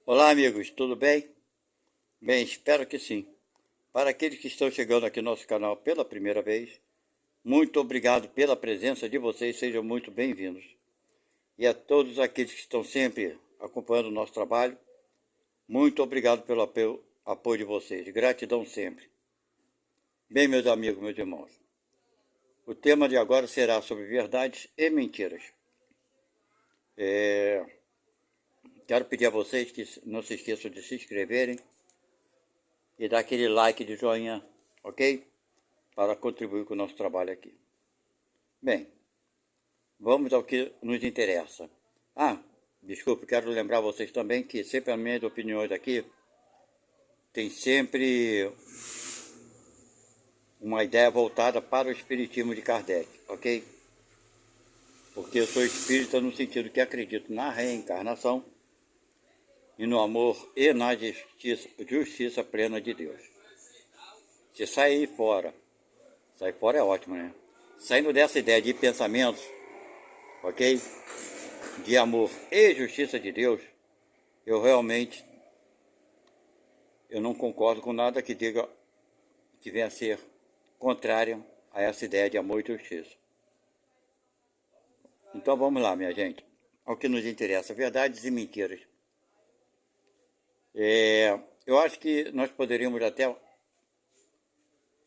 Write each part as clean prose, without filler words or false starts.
Olá, amigos, tudo bem? Bem, espero que sim. Para aqueles que estão chegando aqui no nosso canal pela primeira vez, muito obrigado pela presença de vocês, sejam muito bem-vindos. E a todos aqueles que estão sempre acompanhando o nosso trabalho, muito obrigado pelo apoio de vocês, gratidão sempre. Bem, meus amigos, meus irmãos, o tema de agora será sobre verdades e mentiras. Quero pedir a vocês que não se esqueçam de se inscreverem e dar aquele like de joinha, ok? Para contribuir com o nosso trabalho aqui. Bem, vamos ao que nos interessa. Desculpe, quero lembrar vocês também que sempre as minhas opiniões aqui tem sempre uma ideia voltada para o espiritismo de Kardec, ok? Porque eu sou espírita no sentido que acredito na reencarnação e no amor e na justiça plena de Deus. Se sair fora é ótimo, né? Saindo dessa ideia de pensamentos, ok? De amor e justiça de Deus, eu realmente não concordo com nada que diga que venha a ser contrário a essa ideia de amor e justiça. Então vamos lá, minha gente, ao que nos interessa, verdades e mentiras. Eu acho que nós poderíamos até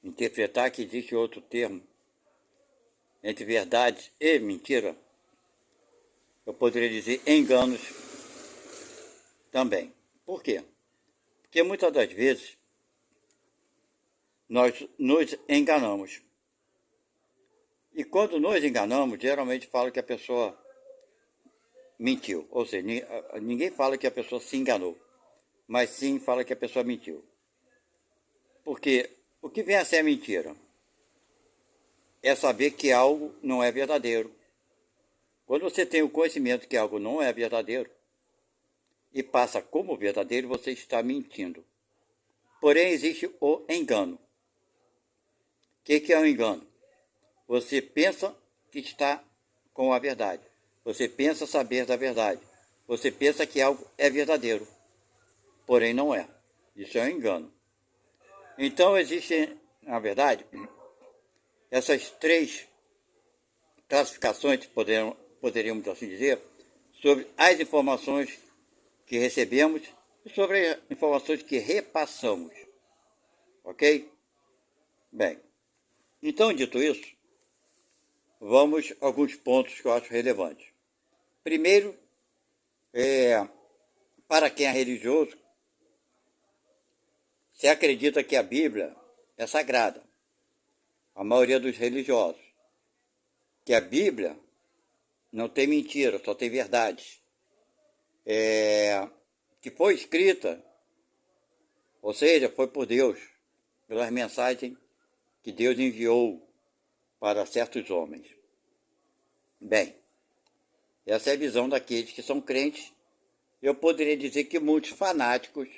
interpretar que existe outro termo entre verdade e mentira. Eu poderia dizer enganos também. Por quê? Porque muitas das vezes nós nos enganamos. E quando nos enganamos, geralmente fala que a pessoa mentiu. Ou seja, ninguém fala que a pessoa se enganou, mas sim fala que a pessoa mentiu. Porque o que vem a ser mentira? É saber que algo não é verdadeiro. Quando você tem o conhecimento que algo não é verdadeiro e passa como verdadeiro, você está mentindo. Porém, existe o engano. O que é o engano? Você pensa que está com a verdade. Você pensa saber da verdade. Você pensa que algo é verdadeiro. Porém, não é. Isso é um engano. Então, existem, na verdade, essas três classificações, poderíamos assim dizer, sobre as informações que recebemos e sobre as informações que repassamos. Ok? Bem, então, dito isso, vamos a alguns pontos que eu acho relevantes. Primeiro, para quem é religioso, se acredita que a Bíblia é sagrada. A maioria dos religiosos. Que a Bíblia não tem mentira, só tem verdade. Que foi escrita, ou seja, foi por Deus, pelas mensagens que Deus enviou para certos homens. Bem, essa é a visão daqueles que são crentes. Eu poderia dizer que muitos fanáticos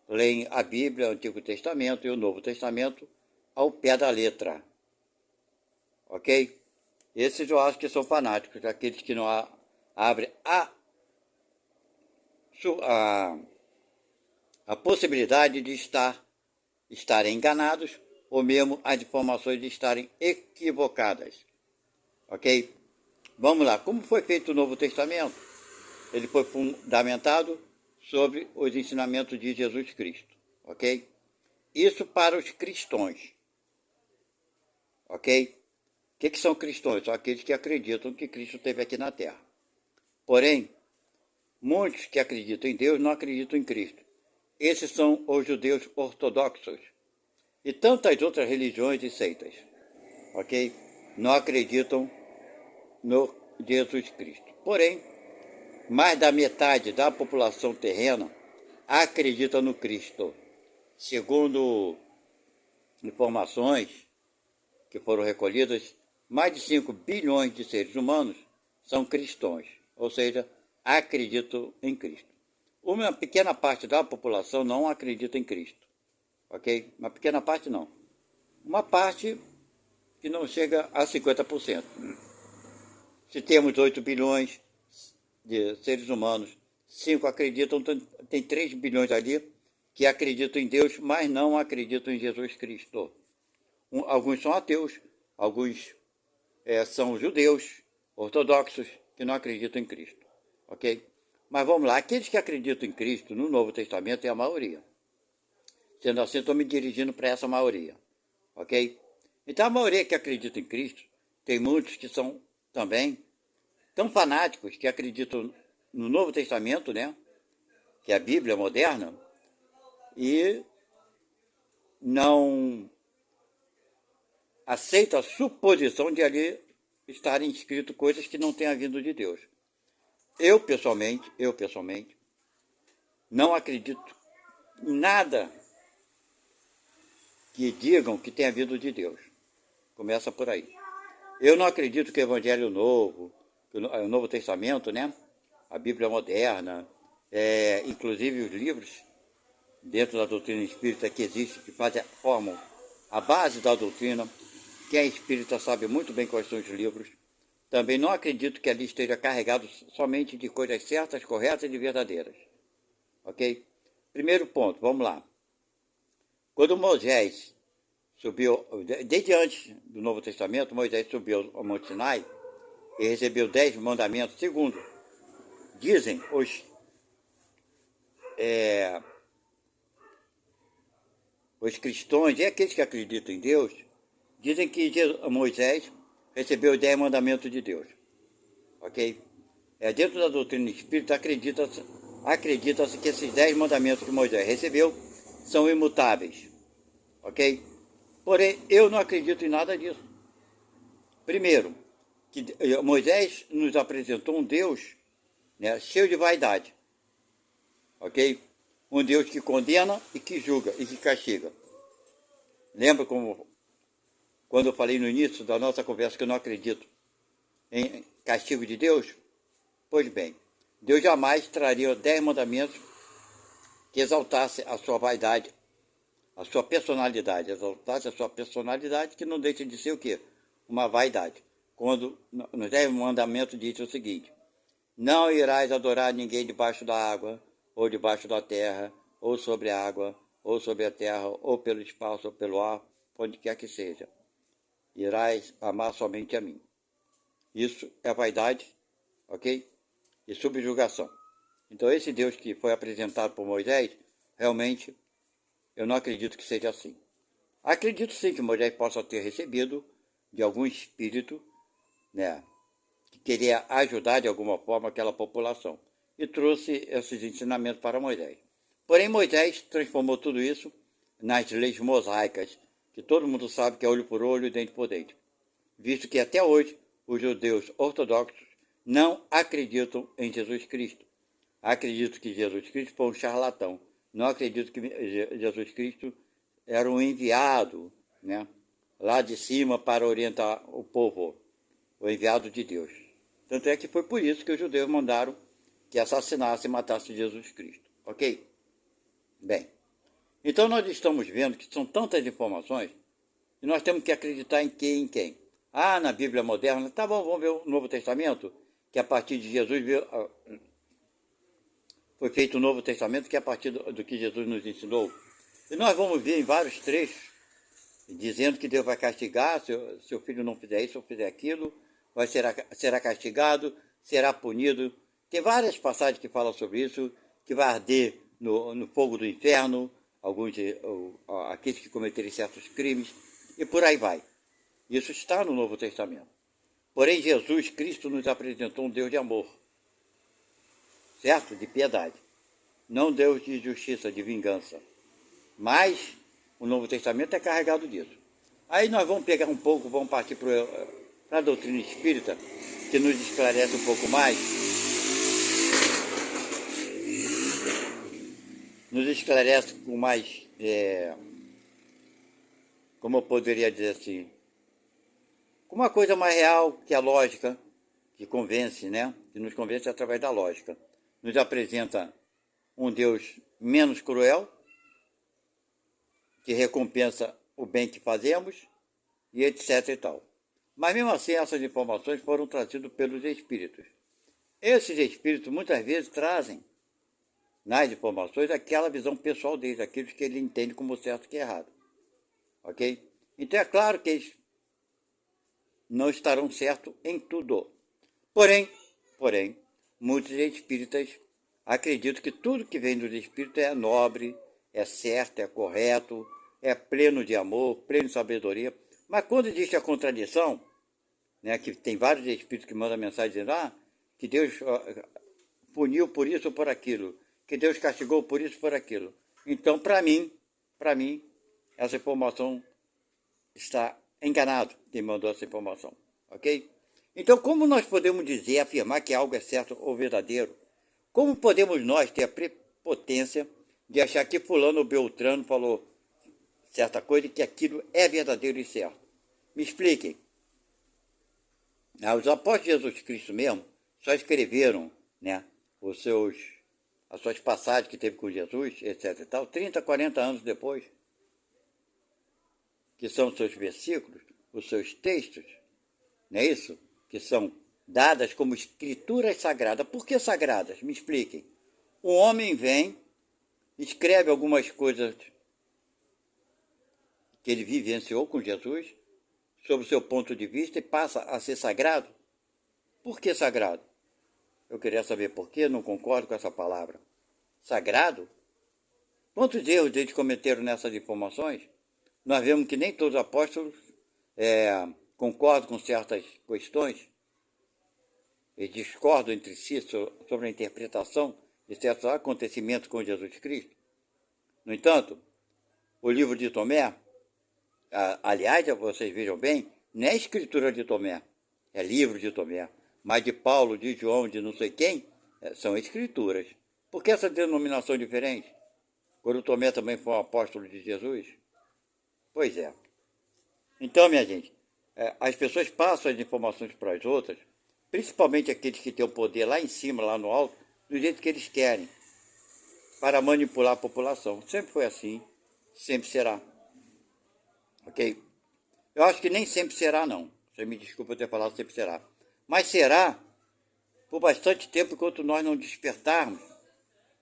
leem a Bíblia, o Antigo Testamento e o Novo Testamento ao pé da letra. Ok? Esses eu acho que são fanáticos, aqueles que não abrem a possibilidade de estarem enganados ou mesmo as informações de estarem equivocadas. Ok? Vamos lá. Como foi feito o Novo Testamento? Ele foi fundamentado sobre os ensinamentos de Jesus Cristo. Ok? Isso para os cristãos. Ok? O que são cristãos? São aqueles que acreditam que Cristo esteve aqui na Terra. Porém, muitos que acreditam em Deus não acreditam em Cristo. Esses são os judeus ortodoxos e tantas outras religiões e seitas, ok? Não acreditam no Jesus Cristo. Porém, mais da metade da população terrena acredita no Cristo. Segundo informações que foram recolhidas, mais de 5 bilhões de seres humanos são cristãos, ou seja, acreditam em Cristo. Uma pequena parte da população não acredita em Cristo, ok? Uma pequena parte não. Uma parte que não chega a 50%. Se temos 8 bilhões de seres humanos, 5 acreditam, tem 3 bilhões ali que acreditam em Deus, mas não acreditam em Jesus Cristo. Alguns são ateus, alguns são judeus, ortodoxos, que não acreditam em Cristo. Ok? Mas vamos lá, aqueles que acreditam em Cristo no Novo Testamento é a maioria. Sendo assim, estou me dirigindo para essa maioria. Ok? Então a maioria que acredita em Cristo, tem muitos que são também tão fanáticos que acreditam no Novo Testamento, né? Que é a Bíblia moderna, e não aceita a suposição de ali estarem escritas coisas que não tenham vindo de Deus. Eu pessoalmente, não acredito em nada que digam que tenha vindo de Deus. Começa por aí. Eu não acredito que o Evangelho Novo, o Novo Testamento, né? A Bíblia moderna, inclusive os livros dentro da doutrina espírita que existem, que formam a base da doutrina. Quem é espírita sabe muito bem quais são os livros. Também não acredito que ali esteja carregado somente de coisas certas, corretas e verdadeiras. Ok? Primeiro ponto, vamos lá. Quando Moisés subiu, desde antes do Novo Testamento, Moisés subiu ao Monte Sinai e recebeu 10 mandamentos. Segundo, dizem os cristãos e aqueles que acreditam em Deus, dizem que Moisés recebeu os 10 mandamentos de Deus. Ok? Dentro da doutrina espírita, acredita-se que esses 10 mandamentos que Moisés recebeu são imutáveis. Ok? Porém, eu não acredito em nada disso. Primeiro, que Moisés nos apresentou um Deus, né, cheio de vaidade. Ok? Um Deus que condena e que julga e que castiga. Lembra quando eu falei no início da nossa conversa que eu não acredito em castigo de Deus? Pois bem, Deus jamais traria 10 mandamentos que exaltasse a sua vaidade, a sua personalidade, exaltasse a sua personalidade, que não deixa de ser o quê? Uma vaidade. Quando nos 10 mandamentos diz o seguinte: não irás adorar ninguém debaixo da água, ou debaixo da terra, ou sobre a água, ou sobre a terra, ou pelo espaço, ou pelo ar, onde quer que seja. Irás amar somente a mim. Isso é vaidade, ok? E subjugação. Então esse Deus que foi apresentado por Moisés, realmente, eu não acredito que seja assim. Acredito sim que Moisés possa ter recebido de algum espírito, né, que queria ajudar de alguma forma aquela população. E trouxe esses ensinamentos para Moisés. Porém, Moisés transformou tudo isso nas leis mosaicas, que todo mundo sabe que é olho por olho e dente por dente. Visto que até hoje os judeus ortodoxos não acreditam em Jesus Cristo. Acredito que Jesus Cristo foi um charlatão. Não acredito que Jesus Cristo era um enviado, né, lá de cima para orientar o povo, o enviado de Deus. Tanto é que foi por isso que os judeus mandaram que assassinasse e matasse Jesus Cristo. Ok? Bem, então nós estamos vendo que são tantas informações e nós temos que acreditar em quem? Ah, na Bíblia moderna. Tá bom, vamos ver o Novo Testamento, que a partir de Jesus foi feito o Novo Testamento, que é a partir do que Jesus nos ensinou. E nós vamos ver em vários trechos, dizendo que Deus vai castigar se o filho não fizer isso ou fizer aquilo, será castigado, será punido. Tem várias passagens que falam sobre isso, que vai arder no fogo do inferno, aqueles que cometerem certos crimes, e por aí vai. Isso está no Novo Testamento. Porém, Jesus Cristo nos apresentou um Deus de amor, certo? De piedade. Não Deus de justiça, de vingança. Mas o Novo Testamento é carregado disso. Aí nós vamos pegar um pouco, vamos partir para a doutrina espírita, que nos esclarece um pouco mais. Nos esclarece com mais, como eu poderia dizer assim, com uma coisa mais real que a lógica, que convence, né? Que nos convence através da lógica. Nos apresenta um Deus menos cruel, que recompensa o bem que fazemos, e etc e tal. Mas mesmo assim, essas informações foram trazidas pelos espíritos. Esses espíritos muitas vezes trazem nas informações aquela visão pessoal deles, aquilo que ele entende como certo e errado. Ok? Então é claro que eles não estarão certos em tudo. Porém, muitos espíritas acreditam que tudo que vem dos espíritos é nobre, é certo, é correto, é pleno de amor, pleno de sabedoria. Mas quando existe a contradição, né, que tem vários espíritos que mandam mensagem dizendo que Deus puniu por isso ou por aquilo, que Deus castigou por isso ou por aquilo. Então, para mim, essa informação está enganado quem mandou essa informação, ok? Então, como nós podemos dizer, afirmar que algo é certo ou verdadeiro? Como podemos nós ter a prepotência de achar que fulano ou beltrano falou certa coisa e que aquilo é verdadeiro e certo? Me expliquem. Os apóstolos de Jesus Cristo mesmo só escreveram, né, as suas passagens que teve com Jesus, etc. e tal, 30, 40 anos depois, que são os seus versículos, os seus textos, não é isso? Que são dadas como escrituras sagradas. Por que sagradas? Me expliquem. Um homem vem, escreve algumas coisas que ele vivenciou com Jesus, sob o seu ponto de vista, e passa a ser sagrado. Por que sagrado? Eu queria saber por que, não concordo com essa palavra. Sagrado? Quantos erros eles cometeram nessas informações? Nós vemos que nem todos os apóstolos concordam com certas questões. Eles discordam entre si sobre a interpretação de certos acontecimentos com Jesus Cristo. No entanto, o livro de Tomé, aliás, vocês vejam bem, não é escritura de Tomé, é livro de Tomé. Mas de Paulo, de João, de não sei quem, são escrituras. Por que essa denominação diferente? Quando Tomé também foi um apóstolo de Jesus? Pois é. Então, minha gente, as pessoas passam as informações para as outras, principalmente aqueles que têm o poder lá em cima, lá no alto, do jeito que eles querem, para manipular a população. Sempre foi assim, sempre será. Ok? Eu acho que nem sempre será, não. Você me desculpa ter falado sempre será. Mas será por bastante tempo enquanto nós não despertarmos,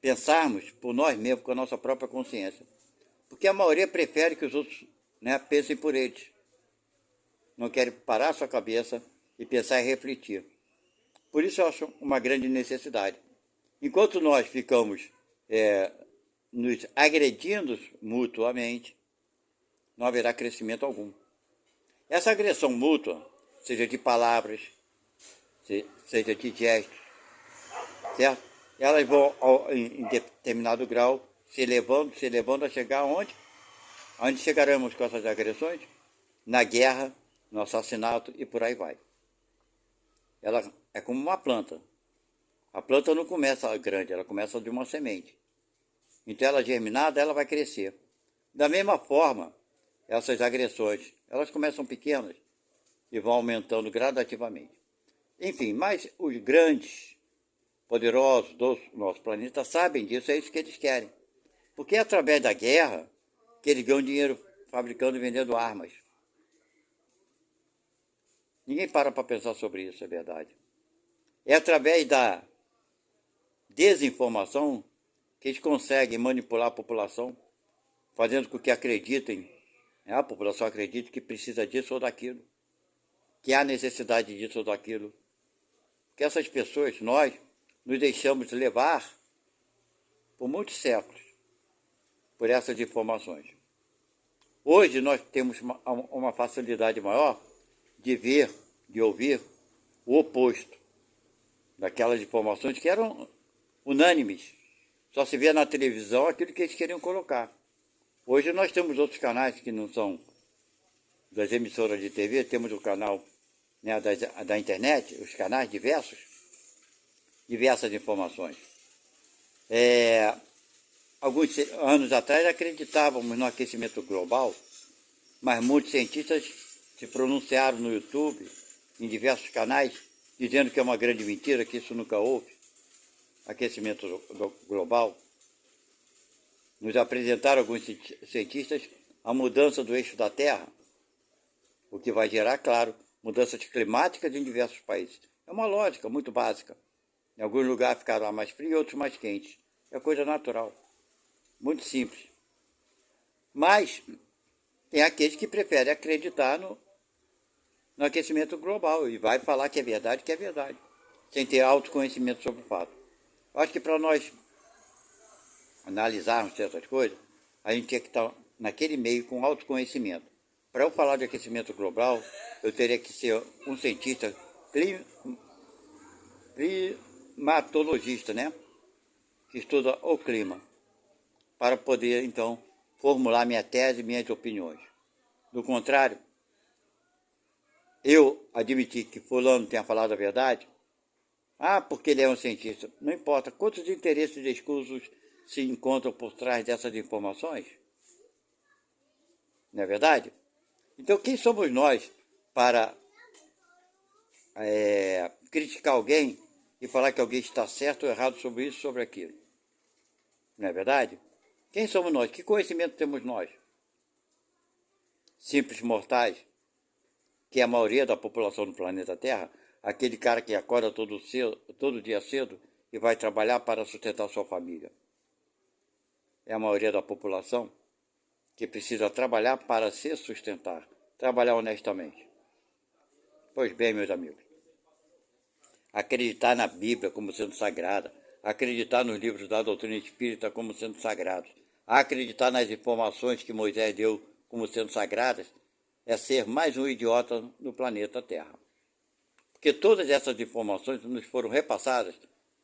pensarmos por nós mesmos, com a nossa própria consciência. Porque a maioria prefere que os outros, né, pensem por eles. Não querem parar a sua cabeça e pensar e refletir. Por isso eu acho uma grande necessidade. Enquanto nós ficamos nos agredindo mutuamente, não haverá crescimento algum. Essa agressão mútua, seja de palavras, seja de gestos, certo? Elas vão, em determinado grau, se elevando a chegar aonde? Onde chegaremos com essas agressões? Na guerra, no assassinato e por aí vai. Ela é como uma planta. A planta não começa grande, ela começa de uma semente. Então ela germinada, ela vai crescer. Da mesma forma, essas agressões, elas começam pequenas e vão aumentando gradativamente. Enfim, mas os grandes, poderosos do nosso planeta sabem disso, é isso que eles querem. Porque é através da guerra que eles ganham dinheiro fabricando e vendendo armas. Ninguém para pensar sobre isso, é verdade. É através da desinformação que eles conseguem manipular a população, fazendo com que acreditem, a população acredite que precisa disso ou daquilo, que há necessidade disso ou daquilo. Que essas pessoas, nós, nos deixamos levar por muitos séculos por essas informações. Hoje nós temos uma facilidade maior de ver, de ouvir o oposto daquelas informações que eram unânimes. Só se vê na televisão aquilo que eles queriam colocar. Hoje nós temos outros canais que não são das emissoras de TV, temos o canal, né, da internet, os canais diversas informações. Alguns anos atrás acreditávamos no aquecimento global, mas muitos cientistas se pronunciaram no YouTube, em diversos canais, dizendo que é uma grande mentira, que isso nunca houve, aquecimento global. Nos apresentaram alguns cientistas a mudança do eixo da Terra, o que vai gerar, claro, mudanças climáticas em diversos países. É uma lógica muito básica. Em alguns lugares ficará mais frio, outros mais quentes. É coisa natural, muito simples. Mas tem aqueles que preferem acreditar no aquecimento global e vai falar que é verdade, sem ter autoconhecimento sobre o fato. Eu acho que para nós analisarmos certas coisas, a gente tinha que estar naquele meio com autoconhecimento. Para eu falar de aquecimento global, eu teria que ser um cientista climatologista, né? Que estuda o clima, para poder, então, formular minha tese e minhas opiniões. Do contrário, eu admitir que fulano tenha falado a verdade, porque ele é um cientista. Não importa quantos interesses escusos se encontram por trás dessas informações. Não é verdade? Então, quem somos nós para criticar alguém e falar que alguém está certo ou errado sobre isso, sobre aquilo? Não é verdade? Quem somos nós? Que conhecimento temos nós? Simples mortais, que é a maioria da população do planeta Terra, aquele cara que acorda todo dia cedo e vai trabalhar para sustentar sua família. É a maioria da população que precisa trabalhar para se sustentar, trabalhar honestamente. Pois bem, meus amigos, acreditar na Bíblia como sendo sagrada, acreditar nos livros da doutrina espírita como sendo sagrados, acreditar nas informações que Moisés deu como sendo sagradas, é ser mais um idiota no planeta Terra. Porque todas essas informações nos foram repassadas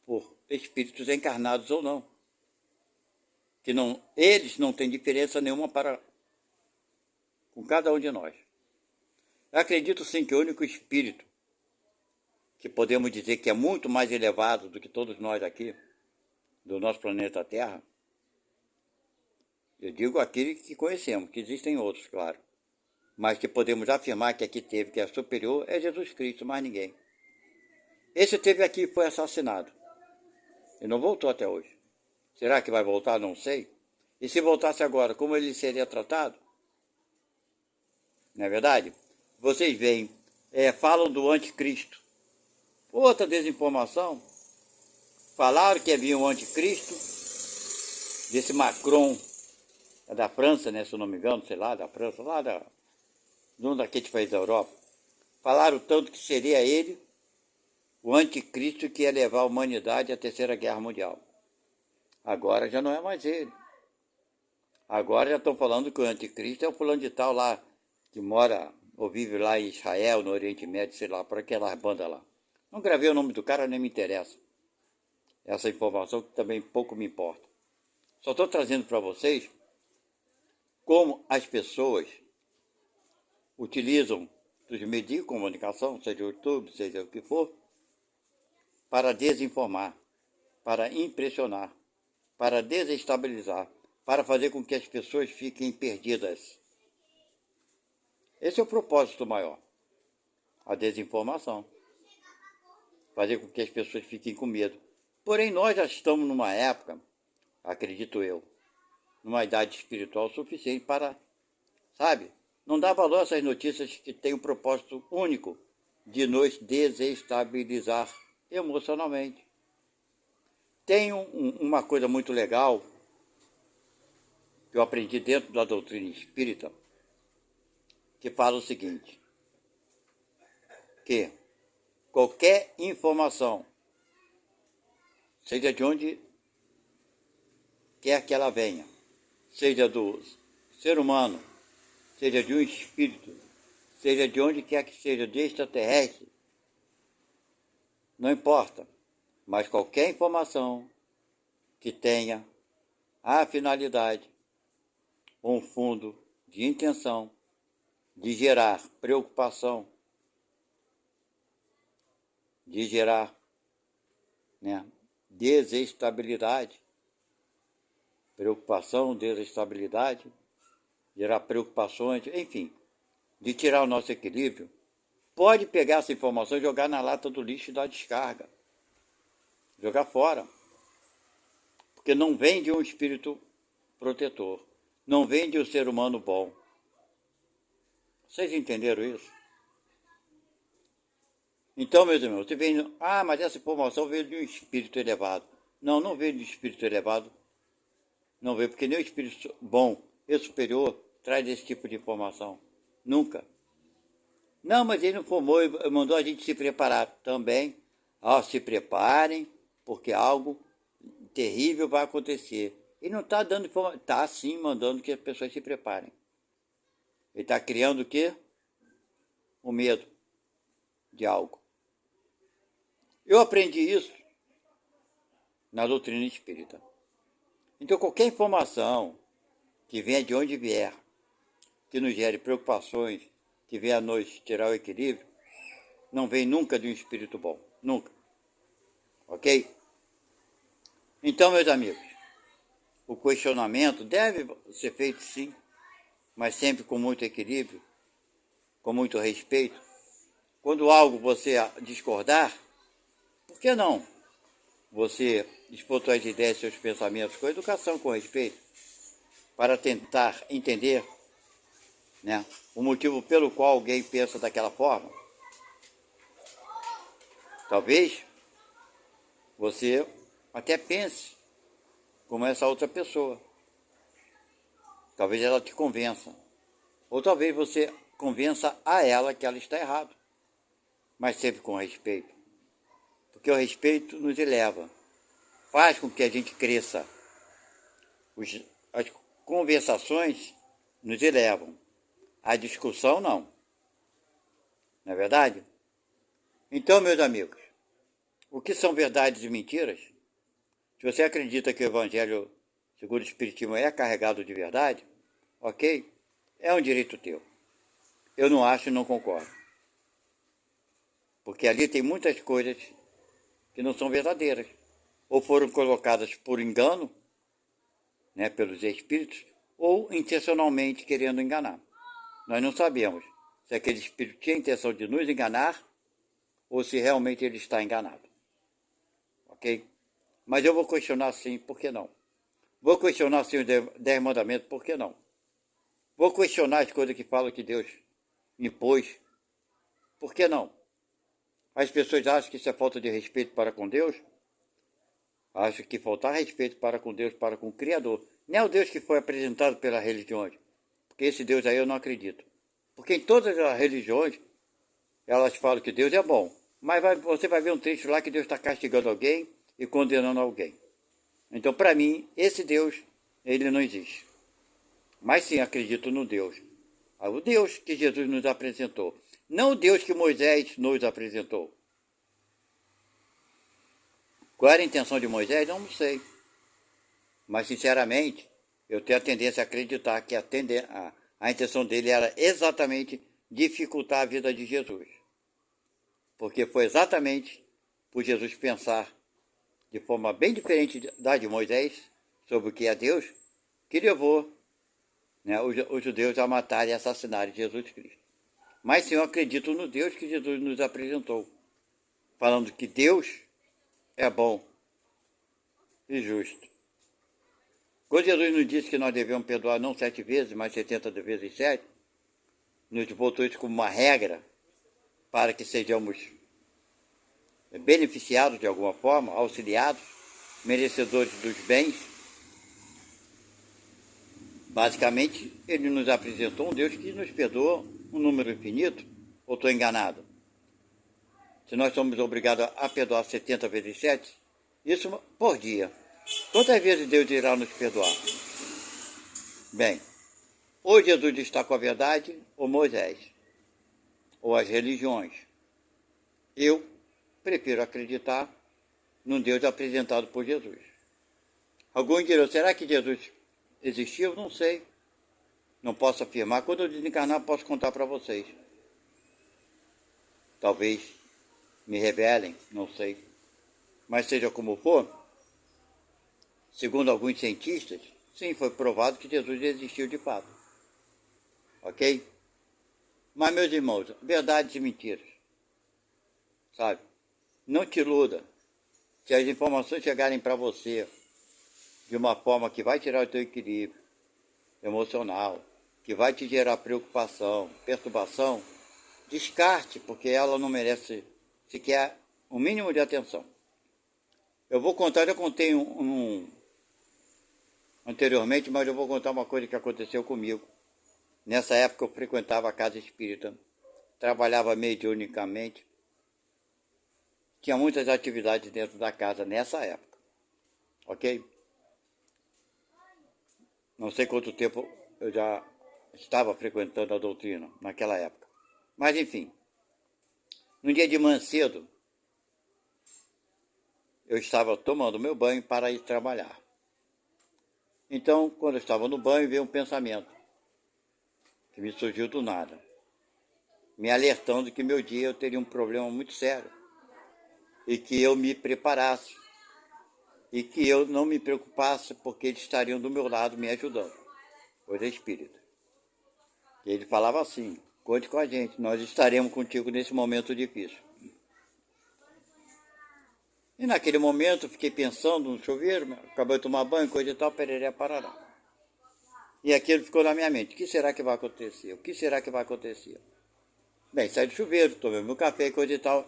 por espíritos encarnados ou não. Que não, eles não têm diferença nenhuma para com cada um de nós. Eu acredito sim que o único espírito que podemos dizer que é muito mais elevado do que todos nós aqui, do nosso planeta Terra, eu digo aquele que conhecemos, que existem outros, claro, mas que podemos afirmar que aqui teve, que é superior, é Jesus Cristo, mais ninguém. Esse teve aqui e foi assassinado. E não voltou até hoje. Será que vai voltar? Não sei. E se voltasse agora, como ele seria tratado? Não é verdade? Vocês veem, falam do anticristo. Outra desinformação. Falaram que havia um anticristo, desse Macron, da França, né, se eu não me engano, sei lá, da França, lá de um daqueles países da Europa. Falaram tanto que seria ele, o anticristo, que ia levar a humanidade à Terceira Guerra Mundial. Agora já não é mais ele. Agora já estão falando que o anticristo é o fulano de tal lá, que mora ou vive lá em Israel, no Oriente Médio, sei lá, por aquelas bandas lá. Não gravei o nome do cara, nem me interessa. Essa informação que também pouco me importa. Só estou trazendo para vocês como as pessoas utilizam os meios de comunicação, seja o YouTube, seja o que for, para desinformar, para impressionar, para desestabilizar, para fazer com que as pessoas fiquem perdidas. Esse é o propósito maior, a desinformação. Fazer com que as pessoas fiquem com medo. Porém, nós já estamos numa época, acredito eu, numa idade espiritual suficiente para, sabe, não dar valor a essas notícias que têm um propósito único de nos desestabilizar emocionalmente. Tem uma coisa muito legal que eu aprendi dentro da doutrina espírita, que fala o seguinte, que qualquer informação, seja de onde quer que ela venha, seja do ser humano, seja de um espírito, seja de onde quer que seja, de extraterrestre, não importa, mas qualquer informação que tenha a finalidade, um fundo de intenção de gerar preocupação, de gerar, né, desestabilidade, preocupação, desestabilidade, gerar preocupações, enfim, de tirar o nosso equilíbrio, pode pegar essa informação e jogar na lata do lixo e dar descarga. Jogar fora. Porque não vem de um espírito protetor. Não vem de um ser humano bom. Vocês entenderam isso? Então, meus irmãos, você vem, mas essa informação veio de um espírito elevado. Não, não veio de espírito elevado. Não veio, porque nem o espírito bom e superior traz esse tipo de informação. Nunca. Não, mas ele informou e mandou a gente se preparar também. Ó, se preparem, porque algo terrível vai acontecer. Ele não está dando informação, está sim mandando que as pessoas se preparem. Ele está criando o quê? O medo de algo. Eu aprendi isso na doutrina espírita. Então qualquer informação que venha de onde vier, que nos gere preocupações, que venha a nos tirar o equilíbrio, não vem nunca de um espírito bom. Nunca. Ok? Então, meus amigos, o questionamento deve ser feito sim, mas sempre com muito equilíbrio, com muito respeito. Quando algo você discordar, por que não você expor suas ideias, seus pensamentos com educação, com respeito, para tentar entender, né, o motivo pelo qual alguém pensa daquela forma? Talvez você até pense como essa outra pessoa. Talvez ela te convença. Ou talvez você convença a ela que ela está errada. Mas sempre com respeito. Porque o respeito nos eleva. Faz com que a gente cresça. As conversações nos elevam. A discussão não. Não é verdade? Então, meus amigos, o que são verdades e mentiras? Se você acredita que o Evangelho segundo o Espiritismo é carregado de verdade, ok? É um direito teu. Eu não acho e não concordo. Porque ali tem muitas coisas que não são verdadeiras. Ou foram colocadas por engano, né, pelos espíritos, ou intencionalmente querendo enganar. Nós não sabemos se aquele espírito tinha a intenção de nos enganar ou se realmente ele está enganado. Ok? Mas eu vou questionar sim, por que não? Vou questionar sim os 10 mandamentos, por que não? Vou questionar as coisas que falam que Deus impôs, por que não? As pessoas acham que isso é falta de respeito para com Deus? Acho que faltar respeito para com Deus, para com o Criador. Não é o Deus que foi apresentado pelas religiões, porque esse Deus aí eu não acredito. Porque em todas as religiões, elas falam que Deus é bom, mas você vai ver um trecho lá que Deus está castigando alguém e condenando alguém. Então, para mim, esse Deus, ele não existe. Mas sim, acredito no Deus. O Deus que Jesus nos apresentou. Não o Deus que Moisés nos apresentou. Qual era a intenção de Moisés? Não sei. Mas, sinceramente, eu tenho a tendência a acreditar que a intenção dele era exatamente dificultar a vida de Jesus. Porque foi exatamente por Jesus pensar de forma bem diferente da de Moisés sobre o que é Deus, que levou, né, os judeus a matarem e assassinarem Jesus Cristo. Mas sim, eu acredito no Deus que Jesus nos apresentou, falando que Deus é bom e justo. Quando Jesus nos disse que nós devemos perdoar não 7 vezes, mas 70 vezes 7, nos botou isso como uma regra para que sejamos beneficiados de alguma forma, auxiliados, merecedores dos bens. Basicamente, ele nos apresentou um Deus que nos perdoa um número infinito, ou estou enganado? Se nós somos obrigados a perdoar 70 vezes 7, isso por dia. Quantas vezes Deus irá nos perdoar? Bem, ou Jesus está com a verdade, ou Moisés, ou as religiões. Eu prefiro acreditar num Deus apresentado por Jesus. Alguns dirão, será que Jesus existiu? Não sei. Não posso afirmar. Quando eu desencarnar, posso contar para vocês. Talvez me revelem, não sei. Mas seja como for, segundo alguns cientistas, sim, foi provado que Jesus existiu de fato. Ok? Mas, meus irmãos, verdades e mentiras. Sabe? Não te iluda. Se as informações chegarem para você de uma forma que vai tirar o teu equilíbrio emocional, que vai te gerar preocupação, perturbação, descarte, porque ela não merece sequer o mínimo de atenção. Eu vou contar, já contei anteriormente, mas eu vou contar uma coisa que aconteceu comigo. Nessa época eu frequentava a casa espírita, trabalhava mediunicamente, tinha muitas atividades dentro da casa nessa época, ok? Não sei quanto tempo eu já estava frequentando a doutrina naquela época. Mas enfim, no dia de manhã cedo, eu estava tomando meu banho para ir trabalhar. Então, quando eu estava no banho, veio um pensamento que me surgiu do nada, me alertando que meu dia eu teria um problema muito sério e que eu me preparasse e que eu não me preocupasse porque eles estariam do meu lado me ajudando, coisa espírita. E ele falava assim: conte com a gente, nós estaremos contigo nesse momento difícil. E naquele momento fiquei pensando no chuveiro, acabei de tomar banho, coisa e tal, pereré, parará. E aquilo ficou na minha mente: o que será que vai acontecer? O que será que vai acontecer? Bem, saí do chuveiro, tomei meu café, coisa e tal.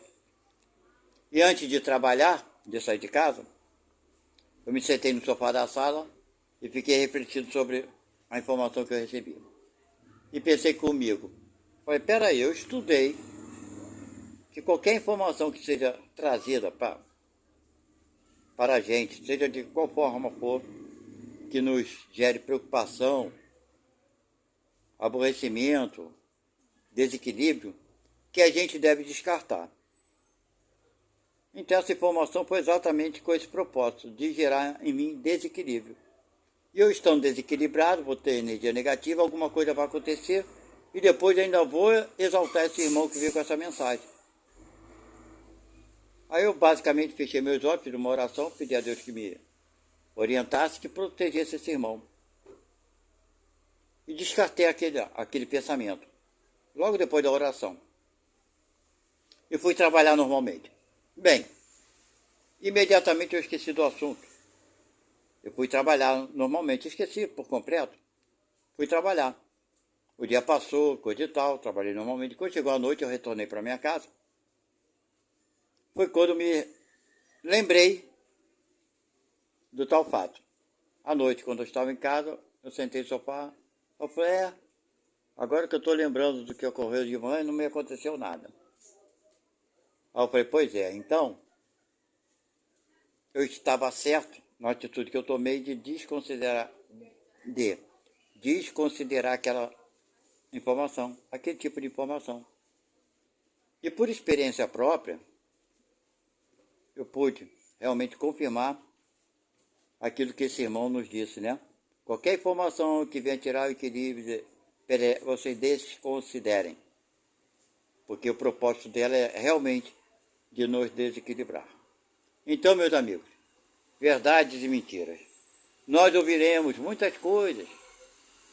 E antes de trabalhar, de sair de casa, eu me sentei no sofá da sala e fiquei refletindo sobre a informação que eu recebi. E pensei comigo: falei, peraí, eu estudei que qualquer informação que seja trazida para a gente, seja de qual forma for, que nos gere preocupação, aborrecimento, desequilíbrio, que a gente deve descartar. Então essa informação foi exatamente com esse propósito, de gerar em mim desequilíbrio. E eu estando desequilibrado, vou ter energia negativa, alguma coisa vai acontecer, e depois ainda vou exaltar esse irmão que veio com essa mensagem. Aí eu basicamente fechei meus olhos, fiz uma oração, pedi a Deus que me orientasse, que protegesse esse irmão. E descartei aquele pensamento, logo depois da oração. E fui trabalhar normalmente. Bem, imediatamente eu esqueci do assunto. Eu fui trabalhar normalmente, esqueci por completo. Fui trabalhar. O dia passou, coisa e tal, trabalhei normalmente. Quando chegou a noite, eu retornei para minha casa. Foi quando me lembrei do tal fato. À noite, quando eu estava em casa, eu sentei no sofá. Eu falei, agora que eu estou lembrando do que ocorreu de manhã, não me aconteceu nada. Aí eu falei, pois é, então, eu estava certo na atitude que eu tomei de desconsiderar aquela informação, aquele tipo de informação. E por experiência própria, eu pude realmente confirmar aquilo que esse irmão nos disse, né? Qualquer informação que venha tirar o equilíbrio, vocês desconsiderem, porque o propósito dela é realmente de nos desequilibrar. Então, meus amigos, verdades e mentiras. Nós ouviremos muitas coisas,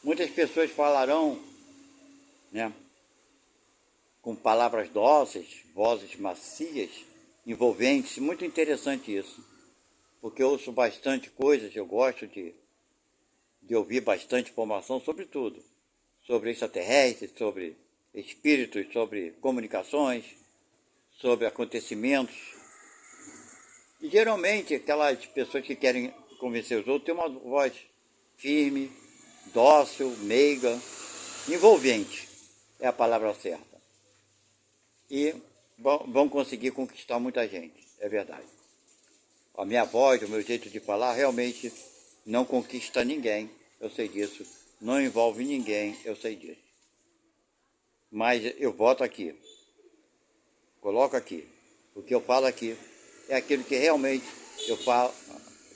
muitas pessoas falarão, né, com palavras dóceis, vozes macias, envolventes, muito interessante isso, porque eu ouço bastante coisas, eu gosto de ouvir bastante informação sobre tudo, sobre extraterrestres, sobre espíritos, sobre comunicações, sobre acontecimentos. E geralmente aquelas pessoas que querem convencer os outros têm uma voz firme, dócil, meiga, envolvente, é a palavra certa. E vão conseguir conquistar muita gente, é verdade. A minha voz, o meu jeito de falar realmente não conquista ninguém, eu sei disso. Não envolve ninguém, eu sei disso. Mas eu boto aqui, coloco aqui. O que eu falo aqui é aquilo que realmente eu falo,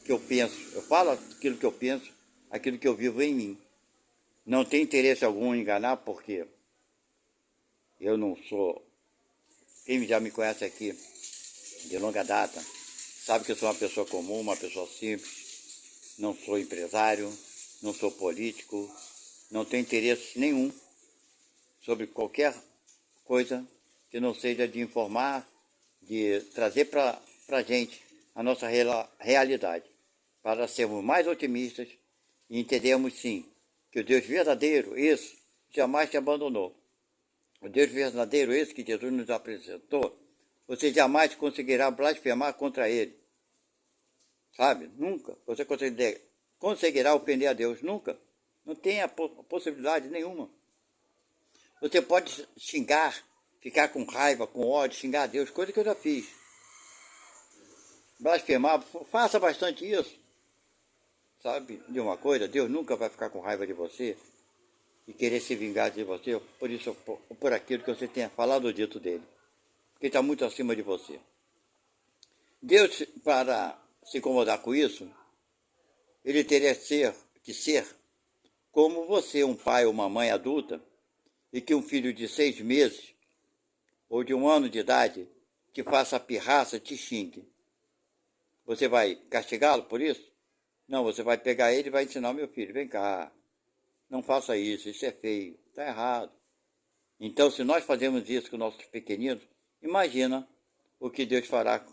que eu penso. Eu falo aquilo que eu penso, aquilo que eu vivo em mim. Não tem interesse algum em enganar, porque eu não sou... Quem já me conhece aqui de longa data sabe que eu sou uma pessoa comum, uma pessoa simples. Não sou empresário, não sou político, não tenho interesse nenhum sobre qualquer coisa que não seja de informar, de trazer para a gente a nossa realidade, para sermos mais otimistas e entendermos sim que o Deus verdadeiro, esse, jamais te abandonou. O Deus verdadeiro, esse que Jesus nos apresentou, você jamais conseguirá blasfemar contra ele. sabe? Nunca. Você conseguirá ofender a Deus, nunca. Não tem a possibilidade nenhuma. Você pode xingar, ficar com raiva, com ódio, xingar a Deus, coisa que eu já fiz. Blasfemar, faça bastante isso. Sabe de uma coisa? Deus nunca vai ficar com raiva de você e querer se vingar de você por isso ou por aquilo que você tenha falado ou dito dele. Porque está muito acima de você. Deus, para se incomodar com isso, ele teria que ser como você, um pai ou uma mãe adulta, e que um filho de 6 meses ou de 1 ano de idade te faça pirraça, te xingue. Você vai castigá-lo por isso? Não, você vai pegar ele e vai ensinar: meu filho, vem cá, não faça isso, isso é feio, está errado. Então, se nós fazemos isso com nossos pequeninos, imagina o que Deus fará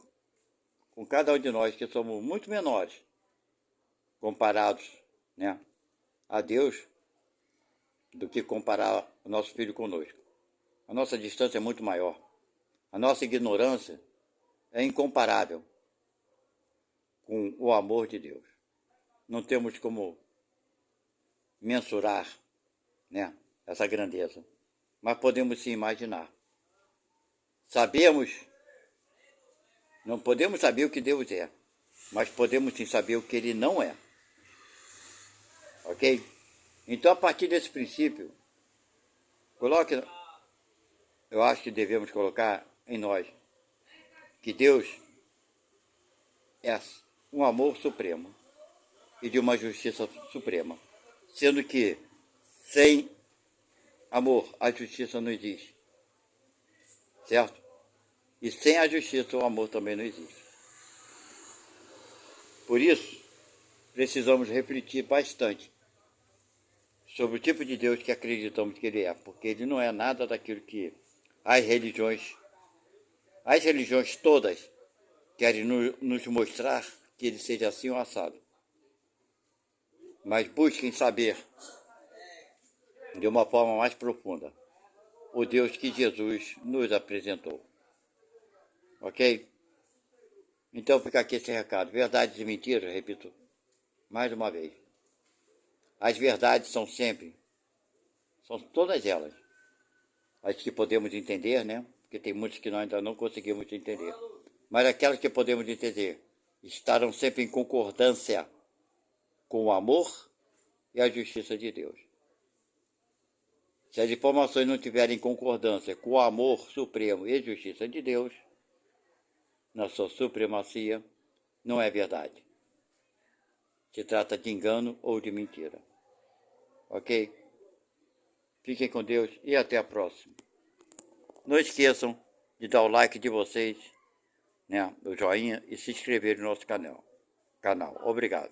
com cada um de nós, que somos muito menores, comparados, né, a Deus, do que comparar o nosso filho conosco. A nossa distância é muito maior. A nossa ignorância é incomparável com o amor de Deus. Não temos como mensurar, né, essa grandeza, mas podemos sim imaginar. Sabemos, não podemos saber o que Deus é, mas podemos sim saber o que Ele não é. Ok? Então, a partir desse princípio, eu acho que devemos colocar em nós que Deus é um amor supremo e de uma justiça suprema, sendo que sem amor a justiça não existe, certo? E sem a justiça o amor também não existe. Por isso, precisamos refletir bastante sobre o tipo de Deus que acreditamos que Ele é, porque Ele não é nada daquilo que as religiões todas querem nos mostrar que Ele seja assim ou assado. Mas busquem saber de uma forma mais profunda o Deus que Jesus nos apresentou. Ok? Então fica aqui esse recado. Verdades e mentiras, repito mais uma vez. As verdades são todas elas, as que podemos entender, né? Porque tem muitas que nós ainda não conseguimos entender. Mas aquelas que podemos entender estarão sempre em concordância com o amor e a justiça de Deus. Se as informações não tiverem concordância com o amor supremo e a justiça de Deus, na sua supremacia, não é verdade. Se trata de engano ou de mentira. Ok? Fiquem com Deus e até a próxima. Não esqueçam de dar o like de vocês, né, o joinha, e se inscrever no nosso canal. Obrigado.